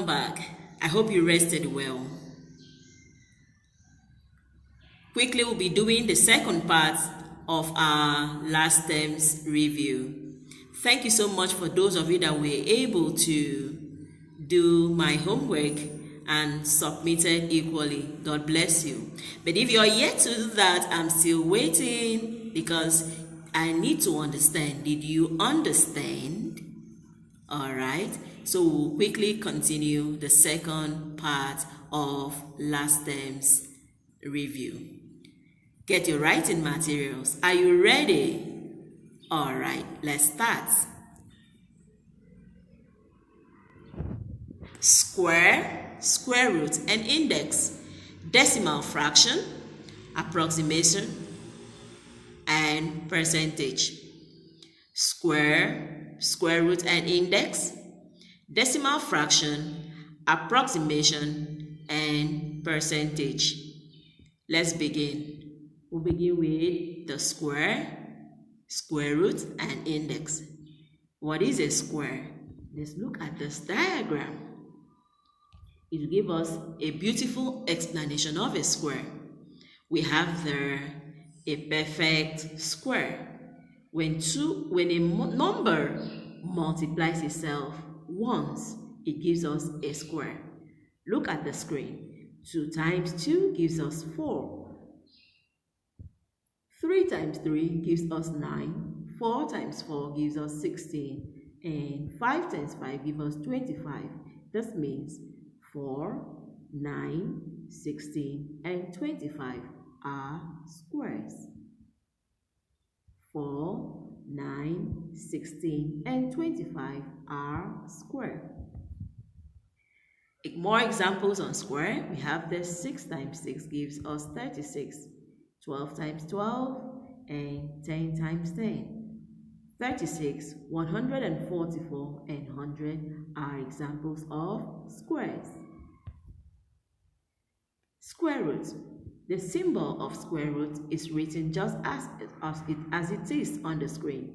back. I hope you rested well. Quickly, we'll be doing the second part of our last term's review. Thank you so much for those of you that were able to do my homework and submitted equally. God bless you. But if you're yet to do that, I'm still waiting because I need to understand. Did you understand? All right. So we'll quickly continue the second part of last term's review. Get your writing materials. Are you ready? All right, let's start. Square, square root, and index, decimal fraction, approximation, and percentage. Square, square root, and index, decimal fraction, approximation, and percentage. Let's begin. We'll begin with the square, square root, and index. What is a square? Let's look at this diagram. It will give us a beautiful explanation of a square. We have there a perfect square. When a number multiplies itself once, it gives us a square. Look at the screen. 2 times 2 gives us 4. 3 times 3 gives us 9. 4 times 4 gives us 16. And 5 times 5 gives us 25. This means 4, 9, 16, and 25 are squares. 4, 9, 16, and 25 are square. More examples on square. We have this 6 times 6 gives us 36. 12 times 12 and 10 times 10. 36, 144, and 100 are examples of squares. Square root. The symbol of square root is written just as it is on the screen.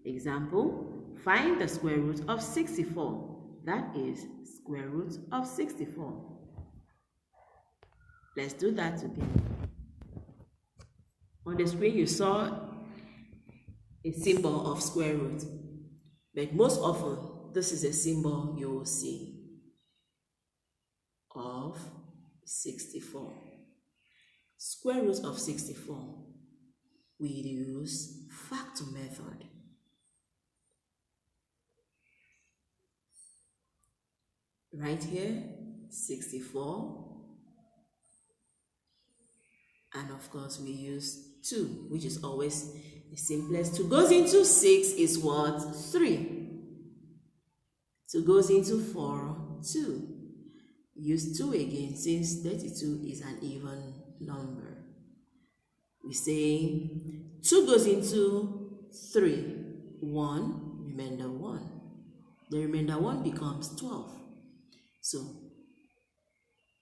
Example, find the square root of 64. That is square root of 64. Let's do that together. On the screen, you saw a symbol of square root, but most often, this is a symbol you will see of 64. Square root of 64, we use factor method. Right here, 64. And of course, we use 2, which is always the simplest. 2 goes into 6 is what? 3. 2 goes into 4, 2. Use 2 again since 32 is an even number. We say 2 goes into 3, 1, remainder 1. The remainder 1 becomes 12. So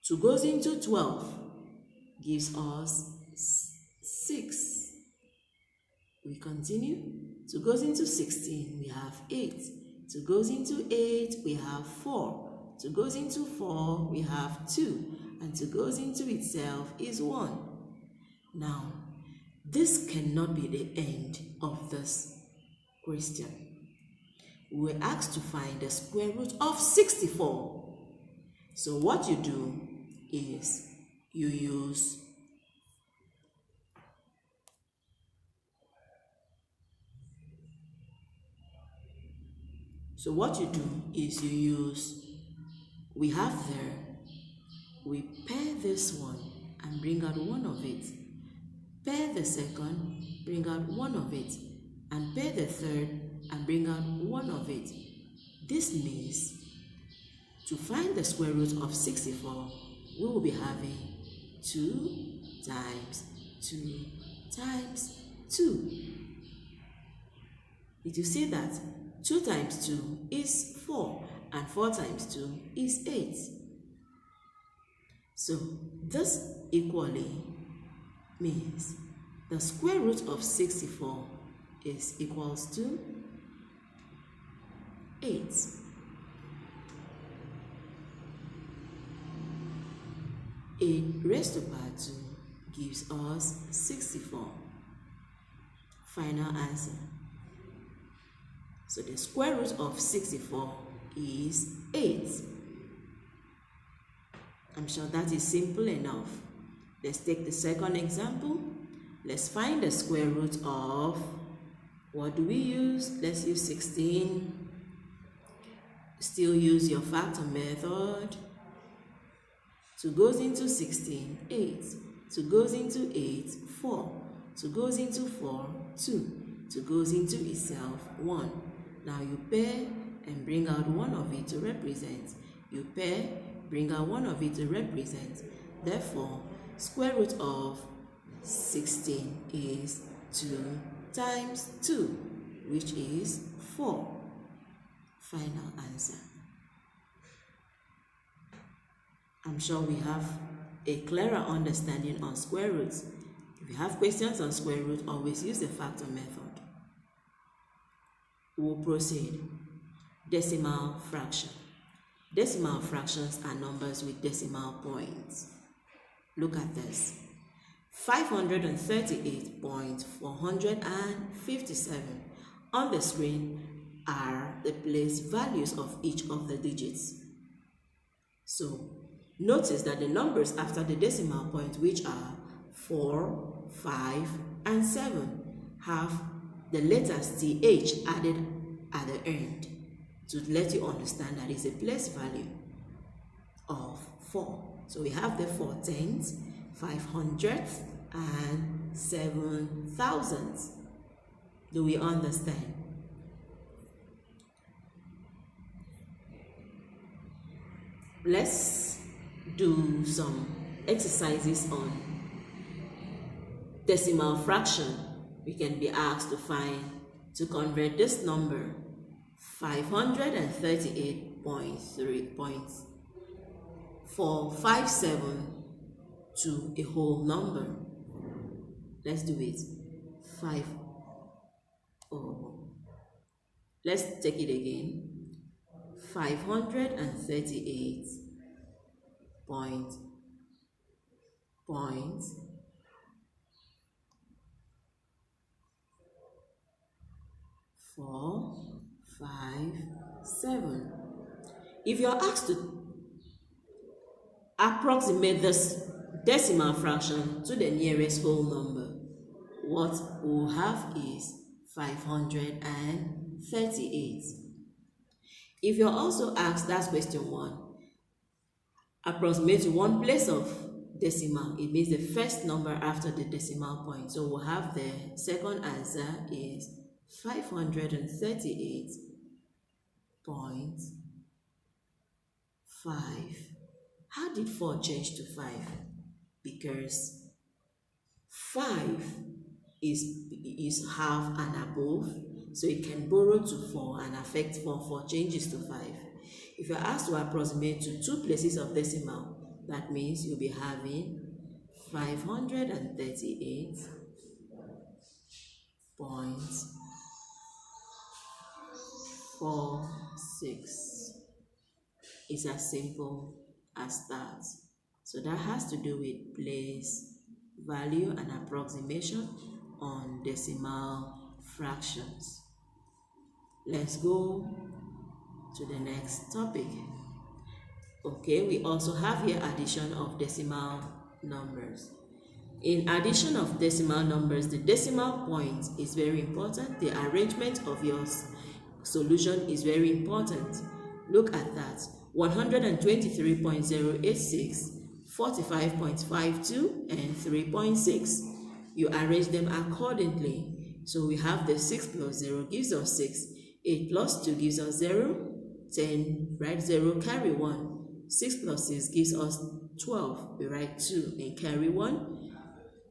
2 goes into 12. Gives us 6. We continue. 2 goes into 16, we have 8. 2 goes into 8, we have 4. 2 goes into 4, we have 2. And 2 goes into itself is 1. Now, this cannot be the end of this question. We're asked to find the square root of 64. So what you do is you use we have there, we pair this one and bring out one of it, pair the second, bring out one of it, and pair the third and bring out one of it. This means to find the square root of 64, we will be having 2 times 2 times 2. Did you see that? 2 times 2 is 4, and 4 times 2 is 8. So this equally means the square root of 64 is equals to 8. 8 raised to power 2 gives us 64. Final answer. So the square root of 64 is 8. I'm sure that is simple enough. Let's take the second example. Let's find the square root of, what do we use? Let's use 16. Still use your factor method. 2 goes into 16, 8. 2 goes into 8, 4. 2 goes into 4, 2. 2 goes into itself, 1. Now you pair and bring out one of it to represent. You pair, bring out one of it to represent. Therefore, square root of 16 is 2 times 2, which is 4. Final answer. I'm sure we have a clearer understanding on square roots. If you have questions on square root, always use the factor method. We'll proceed. Decimal fraction. Decimal fractions are numbers with decimal points. Look at this. 538.457 on the screen are the place values of each of the digits. So notice that the numbers after the decimal point, which are 4, 5, and 7, have the letters TH added at the end to let you understand that it's a place value of 4. So we have the 4 tenths, 500ths, and 7 thousandths. Do we understand? Let's do some exercises on decimal fraction. We can be asked to convert this number 538.457 to a whole number. Let's do it. Let's take it again. 538 point 457. If you are asked to approximate this decimal fraction to the nearest whole number, what we'll have is 538. If you're also asked, that's question 1, approximate to one place of decimal, it means the first number after the decimal point. So we'll have the second answer is 538.5. How did 4 change to 5? Because 5 is half and above, so it can borrow to 4 and affect 4 changes to 5. If you're asked to approximate to 2 places of decimal, that means you'll be having 538.46. It's as simple as that. So that has to do with place value and approximation on decimal fractions. Let's go to the next topic. Okay, we also have here addition of decimal numbers. In addition of decimal numbers, the decimal point is very important. The arrangement of your solution is very important. Look at that. 123.086, 45.52, and 3.6. You arrange them accordingly. So we have the 6 plus 0 gives us 6. 8 plus 2 gives us 0. 10, write 0, carry 1. 6 plus 6 gives us 12. We write 2 and carry 1.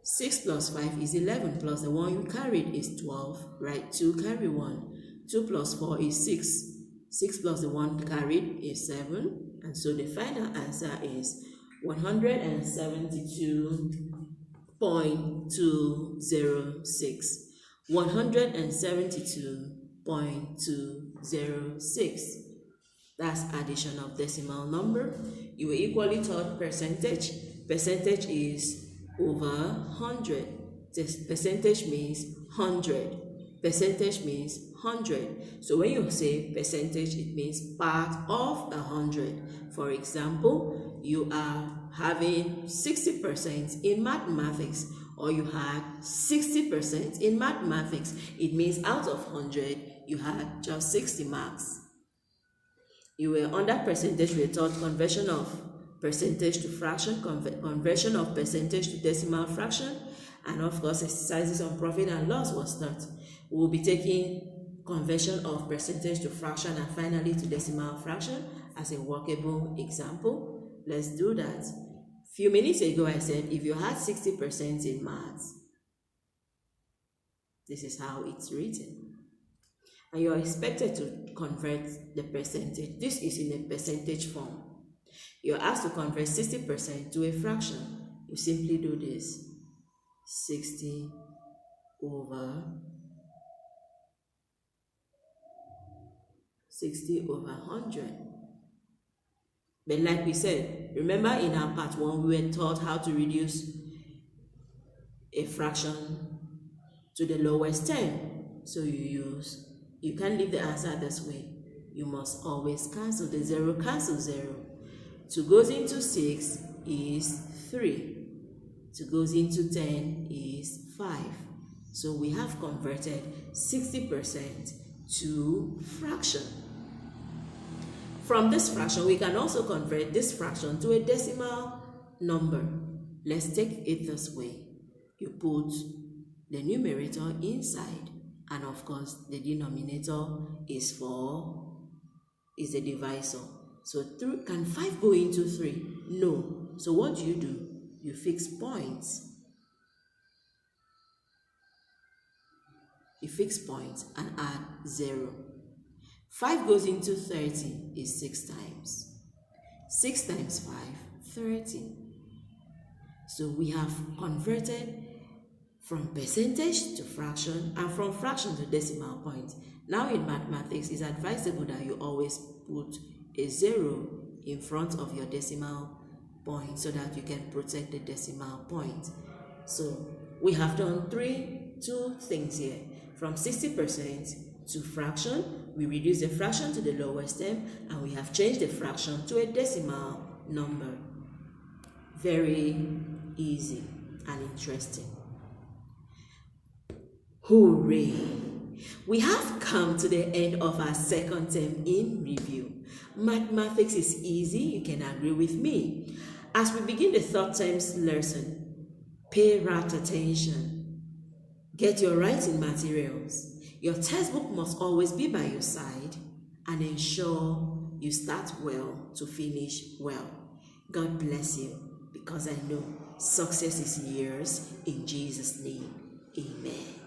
6 plus 5 is 11, plus the 1 you carried is 12. Write 2, carry 1. 2 plus 4 is 6. 6 plus the 1 carried is 7. And so the final answer is 172.206. 172.206. That's addition of decimal number. You will equally taught percentage Percentage is over 100. This percentage means 100. Percentage means 100. So when you say percentage, it means part of 100. For example, you are having 60% in mathematics, or you had 60% in mathematics. It means out of 100, you had just 60 marks. You were under percentage, we taught conversion of percentage to fraction, conversion of percentage to decimal fraction, and of course exercises on profit and loss was taught. We will be taking conversion of percentage to fraction and finally to decimal fraction as a workable example. Let's do that. Few minutes ago I said if you had 60% in maths, this is how it's written. And you are expected to convert the percentage. This is in a percentage form. You are asked to convert 60% to a fraction. You simply do this. 60 over 100. But like we said, remember in our part 1, we were taught how to reduce a fraction to the lowest term. So you can't leave the answer this way. You must always cancel. The 0 cancels 0. 2 goes into 6 is 3. 2 goes into 10 is 5. So we have converted 60% to fraction. From this fraction, we can also convert this fraction to a decimal number. Let's take it this way. You put the numerator inside, and of course the denominator is the divisor. So can 5 go into 3? No. So what do? You fix points. You fix points and add 0. 5 goes into 30 is 6 times. 6 times 5, 30. So we have converted from percentage to fraction and from fraction to decimal point. Now in mathematics, it's advisable that you always put a 0 in front of your decimal point so that you can protect the decimal point. So we have done two things here. From 60% to fraction, we reduce the fraction to the lowest term, and we have changed the fraction to a decimal number. Very easy and interesting. Hooray! We have come to the end of our second term in review. Mathematics is easy, you can agree with me. As we begin the third term's lesson, pay rapt attention. Get your writing materials. Your textbook must always be by your side, and ensure you start well to finish well. God bless you, because I know success is yours in Jesus' name. Amen.